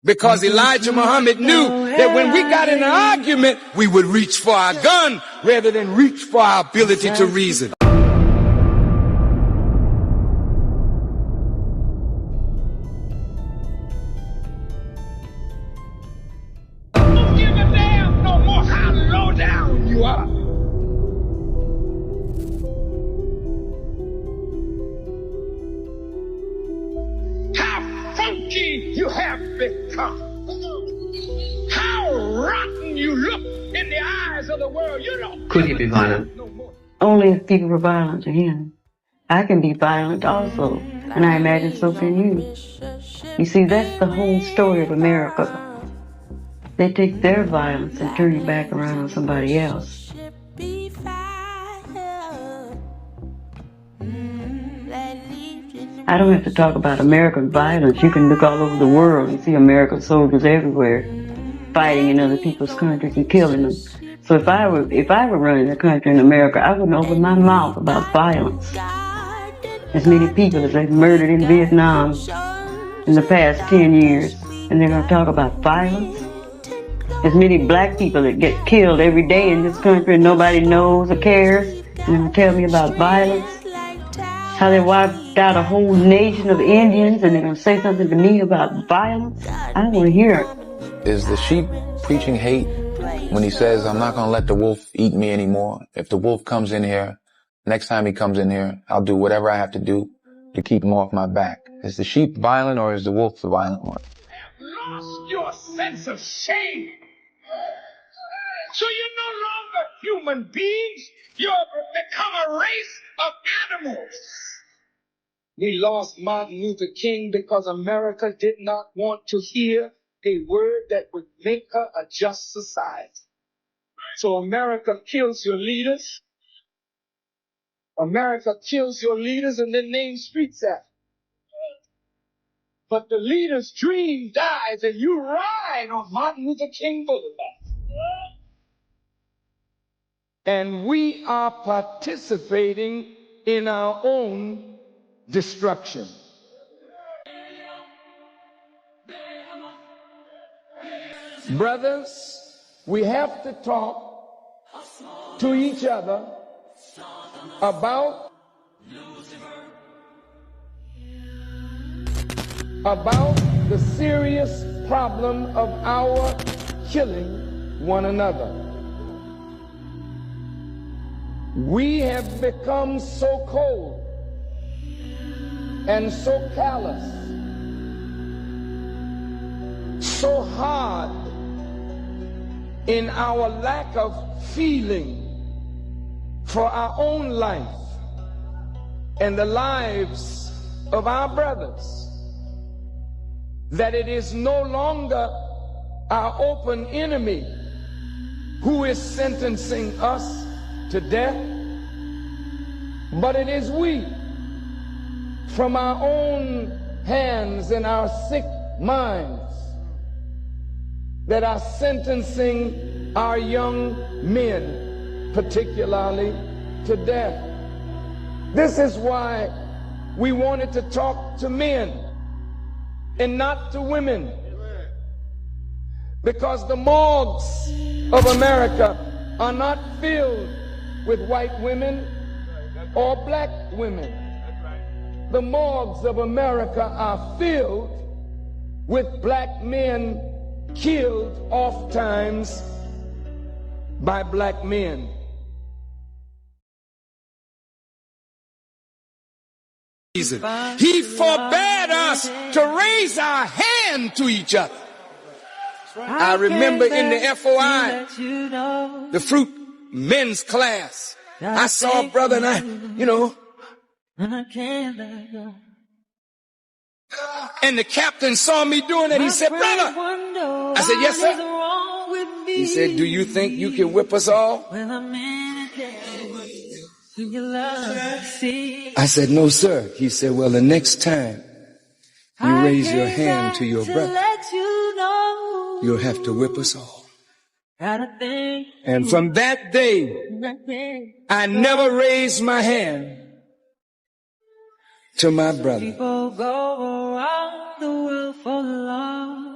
Because Elijah Muhammad knew that when we got in an argument, we would reach for our gun rather than reach for our ability to reason. Don't give a damn no more how low down you are. How funky you have become. How rotten you look in the eyes of the world. You don't. Could he be violent? Only if people were violent to him. I can be violent also, and I imagine so can you. You see, that's the whole story of America. They take their violence and turn it back around on somebody else. I don't have to talk about American violence. You can look all over the world and see American soldiers everywhere fighting in other people's countries and killing them. So if I were running a country in America, I wouldn't open my mouth about violence. As many people as they've murdered in Vietnam in the past 10 years, and they're going to talk about violence. As many black people that get killed every day in this country and nobody knows or cares, and they're going to tell me about violence. How they wiped out a whole nation of Indians, and they're going to say something to me about violence. I don't want to hear it. Is the sheep preaching hate when he says, I'm not going to let the wolf eat me anymore? If the wolf comes in here, next time he comes in here, I'll do whatever I have to do to keep him off my back. Is the sheep violent or is the wolf the violent one? Lost your sense of shame. So you're no longer human beings. You've become a race of animals. We lost Martin Luther King because America did not want to hear a word that would make her a just society. So America kills your leaders. America kills your leaders and then names streets after. But the leader's dream dies and you ride on Martin Luther King Boulevard. And we are participating in our own destruction. Brothers, we have to talk to each other about the serious problem of our killing one another. We have become so cold and so callous, so hard in our lack of feeling for our own life and the lives of our brothers, that it is no longer our open enemy who is sentencing us to death, but it is we, from our own hands and our sick minds, that are sentencing our young men, particularly, to death. This is why we wanted to talk to men and not to women, because the morgues of America are not filled with white women or black women. The morgues of America are filled with black men killed oftentimes by black men. He forbade us to raise our hand to each other. I remember in the FOI, the fruit men's class, I saw a brother and and the captain saw me doing it. He said, brother. I said, yes, sir. He said, do you think you can whip us all? I said, no, sir. He said, well, the next time you raise your hand to your brother, you'll have to whip us all. And from that day, I never raised my hand to my brother. People go around the world for love.